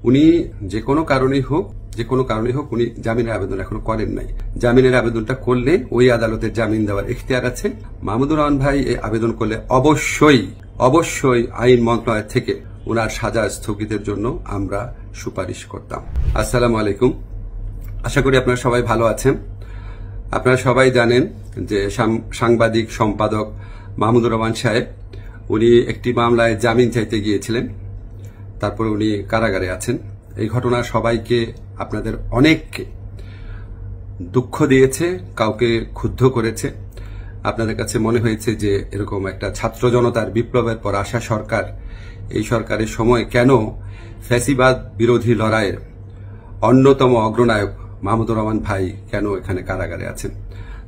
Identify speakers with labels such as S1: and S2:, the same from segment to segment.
S1: উনি যে কোনো কারণেই হোক উনি জামিনের আবেদন এখনো করেন নাই। জামিনের আবেদনটা করলে ওই আদালতের জামিন দেওয়ার এখতিয়ার আছে। মাহমুদুর রহমান ভাই এই আবেদন করলে অবশ্যই আইন মন্ত্রণালয় থেকে ওনার সাজা স্থগিতের জন্য আমরা সুপারিশ করতাম। আসসালামু আলাইকুম, আশা করি আপনারা সবাই ভালো আছেন। আপনারা সবাই জানেন যে সাংবাদিক সম্পাদক মাহমুদুর রহমান সাহেব উনি একটি মামলায় জামিন চাইতে গিয়েছিলেন, তারপরে উনি কারাগারে আছেন। এই ঘটনা সবাইকে, আপনাদের অনেককে দুঃখ দিয়েছে, কাউকে ক্ষুব্ধ করেছে। আপনাদের কাছে মনে হয়েছে যে এরকম একটা ছাত্র জনতার বিপ্লবের পর আসা সরকার, এই সরকারের সময় কেন ফ্যাসিবাদ বিরোধী লড়াইয়ের অন্যতম অগ্রনায়ক মাহমুদুর রহমান ভাই কেন এখানে কারাগারে আছেন।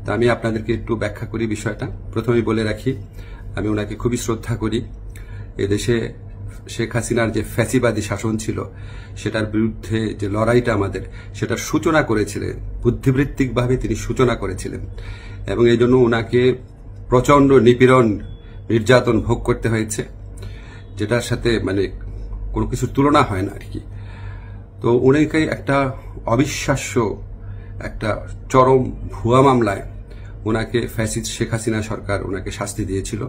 S1: তা আমি আপনাদেরকে একটু ব্যাখ্যা করি বিষয়টা। প্রথমেই বলে রাখি, আমি ওনাকে খুবই শ্রদ্ধা করি। এদেশে শেখ হাসিনার যে ফ্যাসিবাদী শাসন ছিল সেটার বিরুদ্ধে যে লড়াইটা আমাদের, সেটার সূচনা করেছিলেন, বুদ্ধিবৃত্তিকভাবে তিনি সূচনা করেছিলেন, এবং এই জন্য ওনাকে প্রচন্ড নিপীড়ন নির্যাতন ভোগ করতে হয়েছে, যেটার সাথে মানে কোনো কিছুর তুলনা হয় না আর কি। তো উনাকে একটা অবিশ্বাস্য একটা চরম ভুয়া মামলায় ওনাকে ফ্যাসিস্ট শেখ হাসিনা সরকার ওনাকে শাস্তি দিয়েছিল।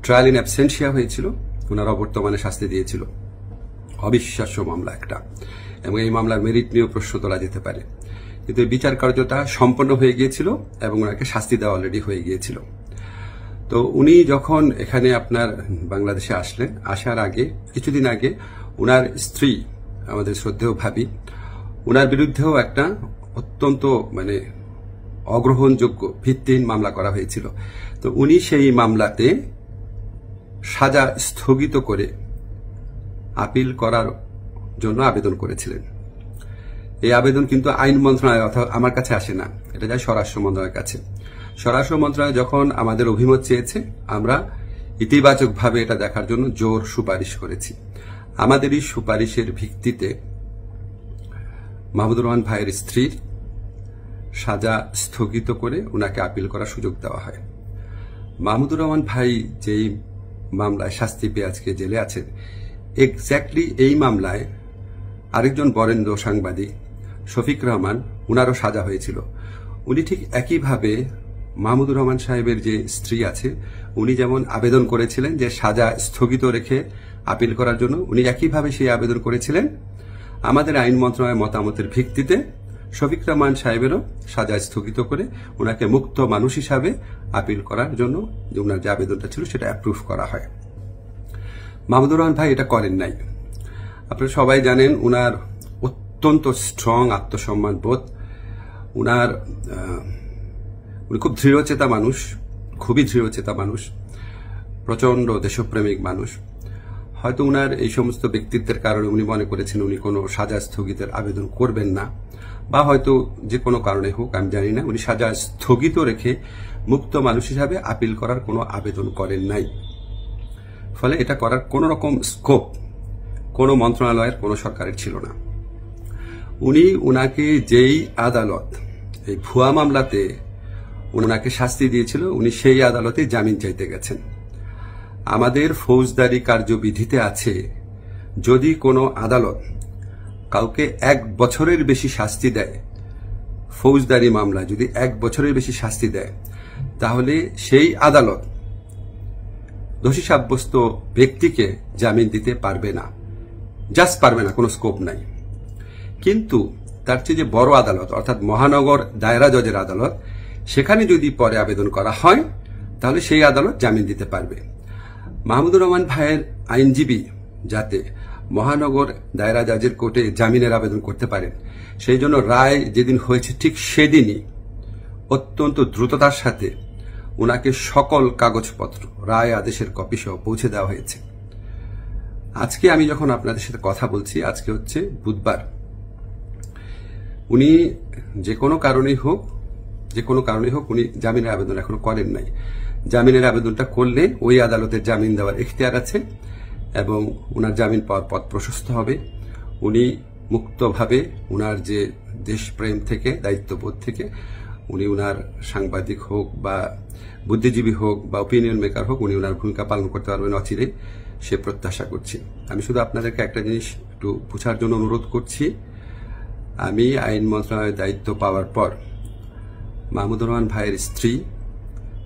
S1: ট্রায়াল ইন অ্যাবসেন্সিয়া হয়েছিল, ওনার অবর্তমানে শাস্তি দিয়েছিল। অবিশ্বাস্য মামলা একটা, এবং এই মামলার মেরিট নিয়েও প্রশ্ন তোলা যেতে পারে, কিন্তু এই বিচার কার্যটা সম্পন্ন হয়ে গিয়েছিল এবং ওনাকে শাস্তি দেওয়া অলরেডি হয়ে গিয়েছিল। তো উনি যখন এখানে আপনার বাংলাদেশে আসলেন, আসার আগে কিছুদিন আগে ওনার স্ত্রী, আমাদের শ্রদ্ধেয় ভাবি, ওনার বিরুদ্ধেও একটা অত্যন্ত মানে অগ্রহণযোগ্য ভিত্তিহীন মামলা করা হয়েছিল। তো উনি সেই মামলাতে সাজা স্থগিত করে আপিল করার জন্য আবেদন করেছিলেন। এই আবেদন কিন্তু আইন মন্ত্রণালয় অথবা আমার কাছে আসে না, এটা যায় স্বরাষ্ট্র মন্ত্রণালয়ের কাছে। স্বরাষ্ট্র মন্ত্রণালয় যখন আমাদের অভিমত চেয়েছে, আমরা ইতিবাচকভাবে এটা দেখার জন্য জোর সুপারিশ করেছি। আমাদের এই সুপারিশের ভিত্তিতে মাহমুদুর রহমান ভাইয়ের স্ত্রীর সাজা স্থগিত করে ওনাকে আপিল করার সুযোগ দেওয়া হয়। মাহমুদুর রহমান ভাই যেই মামলায় শাস্তি পেয়ে আজকে জেলে আছেন, এক্স্যাক্টলি এই মামলায় আরেকজন বরেণ্য সাংবাদিক শফিক রহমান, উনারও সাজা হয়েছিল। উনি ঠিক একইভাবে মাহমুদুর রহমান সাহেবের যে স্ত্রী আছে, উনি যেমন আবেদন করেছিলেন যে সাজা স্থগিত রেখে আপিল করার জন্য, উনি একইভাবে সেই আবেদন করেছিলেন। আমাদের আইন মন্ত্রণালয়ের মতামতের ভিত্তিতে শফিক রহমান সাহেবেরও সাজা স্থগিত করে ওনাকে মুক্ত মানুষ হিসাবে আপিল করার জন্য যে ওনার যে আবেদনটা ছিল সেটা অ্যাপ্রুভ করা হয়। মাহমুদুর রহমান ভাই এটা করেন নাই। আপনারা সবাই জানেন উনার অত্যন্ত স্ট্রং আত্মসম্মান বোধ, উনি খুব দৃঢ়চেতা মানুষ, খুবই দৃঢ়চেতা মানুষ, প্রচন্ড দেশপ্রেমিক মানুষ। হয়তো উনার এই সমস্ত ব্যক্তিত্বের কারণে উনি মনে করেছেন উনি কোনো সাজা স্থগিতের আবেদন করবেন না, বা হয়তো যে কোনো কারণে হোক আমি জানি না, উনি সাজা স্থগিত রেখে মুক্ত মানুষ হিসাবে আপিল করার কোনো আবেদন করেন নাই। ফলে এটা করার কোন রকম স্কোপ কোনো মন্ত্রণালয়ের, কোনো সরকারের ছিল না। উনাকে যেই আদালত এই ভুয়া মামলাতে উনাকে শাস্তি দিয়েছিল, উনি সেই আদালতে জামিন চাইতে গেছেন। আমাদের ফৌজদারি কার্যবিধিতে আছে, যদি কোনো আদালত কাউকে 1 বছরের বেশি শাস্তি দেয়, ফৌজদারি মামলা যদি 1 বছরের বেশি শাস্তি দেয়, তাহলে সেই আদালত দোষী সাব্যস্ত ব্যক্তিকে জামিন দিতে পারবে না, জাস্ট পারবে না, কোনো স্কোপ নাই। কিন্তু তার চেয়ে যে বড় আদালত, অর্থাৎ মহানগর দায়রা জজের আদালত, সেখানে যদি পরে আবেদন করা হয় তাহলে সেই আদালত জামিন দিতে পারবে। মাহমুদুর রহমান ভাইয়ের আইনজীবী যাতে মহানগর দায়রা জজের কোর্টে জামিনের আবেদন করতে পারেন, সেই জন্য রায় যেদিন হয়েছে ঠিক সেদিনই অত্যন্ত দ্রুততার সাথে ওনাকে সকল কাগজপত্র, রায় আদেশের কপি সহ পৌঁছে দেওয়া হয়েছে। আজকে আমি যখন আপনাদের সাথে কথা বলছি, আজকে হচ্ছে বুধবার। উনি যে কোনো কারণেই হোক উনি জামিনের আবেদন এখনো করেন নাই। জামিনের আবেদনটা করলে ওই আদালতের জামিন দেওয়ার এখতিয়ার আছে এবং ওনার জামিন পাওয়ার পথ প্রশস্ত হবে। উনি মুক্তভাবে ওনার যে দেশপ্রেম থেকে, দায়িত্ববোধ থেকে উনি ওনার সাংবাদিক হোক বা বুদ্ধিজীবী হোক বা ওপিনিয়ন মেকার হোক, উনি ওনার ভূমিকা পালন করতে পারবেন অচিরেই, সে প্রত্যাশা করছি। আমি শুধু আপনাদেরকে একটা জিনিস একটু বোঝার জন্য অনুরোধ করছি। আমি আইন মন্ত্রণালয়ের দায়িত্ব পাওয়ার পর মাহমুদুর রহমান ভাইয়ের স্ত্রী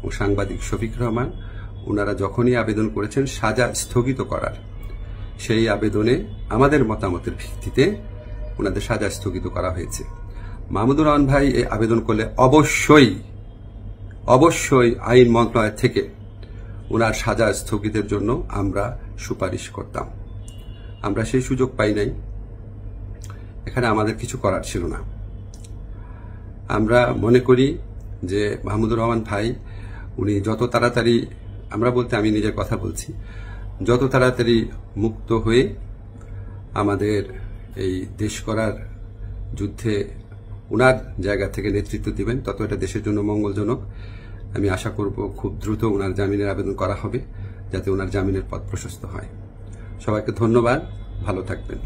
S1: ও সাংবাদিক শফিক রহমান ওনারা যখনই আবেদন করেছেন সাজা স্থগিত করার, সেই আবেদনে আমাদের মতামতের ভিত্তিতে ওনাদের সাজা স্থগিত করা হয়েছে। মাহমুদুর রহমান ভাই এই আবেদন করলে অবশ্যই আইন মন্ত্রণালয় থেকে ওনার সাজা স্থগিতের জন্য আমরা সুপারিশ করতাম। আমরা সেই সুযোগ পাই নাই, এখানে আমাদের কিছু করার ছিল না। আমরা মনে করি যে মাহমুদুর রহমান ভাই উনি যত তাড়াতাড়ি, আমরা বলতে আমি নিজের কথা বলছি, যত তাড়াতাড়ি মুক্ত হয়ে আমাদের এই দেশ করার যুদ্ধে উনার জায়গা থেকে নেতৃত্ব দিবেন, তত এটা দেশের জন্য মঙ্গলজনক। আমি আশা করব খুব দ্রুত ওনার জামিনের আবেদন করা হবে, যাতে ওনার জামিনের পথ প্রশস্ত হয়। সবাইকে ধন্যবাদ, ভালো থাকবেন।